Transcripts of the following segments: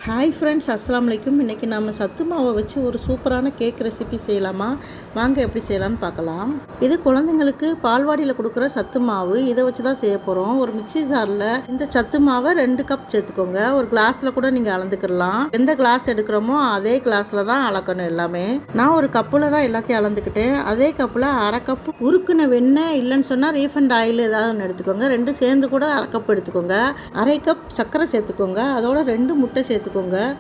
Hi friends, அஸ்ஸலாமு அலைக்கும். இன்றைக்கி நம்ம சத்து மாவை வச்சு ஒரு சூப்பரான கேக் ரெசிபி செய்யலாமா? வாங்க எப்படி செய்யலான்னு பார்க்கலாம். இது குழந்தைங்களுக்கு பால்வாடியில் கொடுக்குற சத்து மாவு. இதை வச்சு தான் செய்ய போகிறோம். ஒரு மிக்சி ஜாரில் இந்த சத்து மாவை 2 கப் சேர்த்துக்கோங்க. ஒரு கிளாஸில் கூட நீங்கள் அளந்துக்கிடலாம். எந்த கிளாஸ் எடுக்கிறோமோ அதே கிளாஸில் தான் அளக்கணும் எல்லாமே. நான் ஒரு கப்பில் தான் எல்லாத்தையும் அளந்துக்கிட்டேன். அதே கப்பில் அரை கப்பு உருக்குன வெண்ணெய், இல்லைன்னு சொன்னால் ரீஃபண்ட் ஆயில் ஏதாவது ஒன்று எடுத்துக்கோங்க. 2 சேர்ந்து கூட அரை கப் எடுத்துக்கோங்க. அரை கப் சர்க்கரை சேர்த்துக்கோங்க. அதோட 2 முட்டை சேர்த்துக்கோங்க.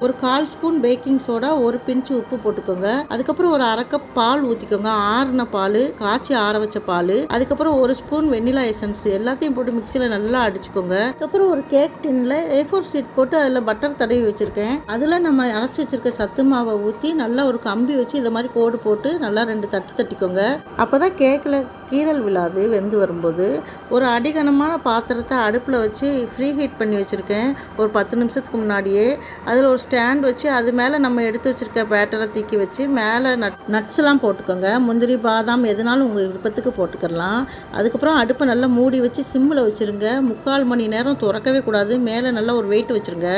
ஒரு 1/4 ஸ்பூன் பேக்கிங் சோடா, ஒரு பிஞ்ச் உப்பு போட்டுக்கோங்க. அதுக்கப்புறம் ஒரு அரை கப் பால் ஊற்றிக்கோங்க. ஆறுன பால், காய்ச்சி ஆற வச்ச பால். அதுக்கப்புறம் 1 ஸ்பூன் வெண்ணிலா எசன்ஸ் எல்லாத்தையும் போட்டு மிக்சியில் நல்லா அடிச்சுக்கோங்க. அதுக்கப்புறம் ஒரு கேக் டின்ல A4 ஷீட் போட்டு அதில் பட்டர் தடவி வச்சுருக்கேன். அதில் நம்ம அரைச்சி வச்சுருக்க சத்து மாவை ஊற்றி நல்லா ஒரு கம்பி வச்சு இதை மாதிரி கோடு போட்டு நல்லா 2 தட்டு தட்டிக்கோங்க. அப்போ தான் கேக்கில் கீரல் விழாது. வெந்து வரும்போது ஒரு அடிகனமான பாத்திரத்தை அடுப்பில் வச்சு ஃப்ரீ ஹீட் பண்ணி வச்சுருக்கேன். ஒரு 10 நிமிஷத்துக்கு முன்னாடியே அதில் ஒரு ஸ்டாண்ட் வச்சு அது மேலே நம்ம எடுத்து வச்சுருக்க பேட்டரை தூக்கி வச்சு மேலே நட்ஸ்லாம் போட்டுக்கோங்க. முந்திரி, பாதாம் எதுனாலும் உங்கள் விருப்பத்துக்கு போட்டுக்கலாம். அதுக்கப்புறம் அடுப்பை நல்லா மூடி வச்சு சிம்மில் வச்சுருங்க. 3/4 மணி நேரம் திறக்கவே கூடாது. மேலே நல்லா ஒரு வெயிட் வச்சுருங்க.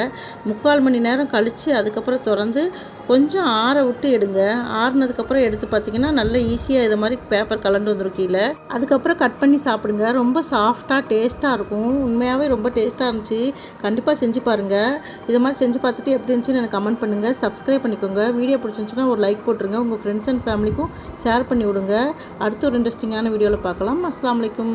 3/4 மணி நேரம் கழித்து அதுக்கப்புறம் திறந்து கொஞ்சம் ஆற விட்டு எடுங்க. ஆறுனதுக்கப்புறம் எடுத்து பார்த்தீங்கன்னா நல்லா ஈஸியாக இதை மாதிரி பேப்பர் கலண்டு வந்துடும் கீழே. அதுக்கப்புறம் கட் பண்ணி சாப்பிடுங்க. ரொம்ப சாஃப்டாக டேஸ்ட்டாக இருக்கும். உண்மையாகவே ரொம்ப டேஸ்ட்டாக இருந்துச்சு. கண்டிப்பாக செஞ்சு பாருங்கள். இதை மாதிரி செஞ்சு பார்த்துட்டு எப்படி இருந்துச்சுன்னு எனக்கு கமெண்ட் பண்ணுங்கள். சப்ஸ்கிரைப் பண்ணிக்கோங்க. வீடியோ பிடிச்சிருந்துச்சுன்னா ஒரு லைக் போட்டுருங்க. உங்கள் ஃப்ரெண்ட்ஸ் அண்ட் ஃபேமிலிக்கும் ஷேர் பண்ணி விடுங்க. அடுத்து ஒரு இன்ட்ரெஸ்டிங்கான வீடியோவில் பார்க்கலாம். அஸ்ஸலாமு அலைக்கும்.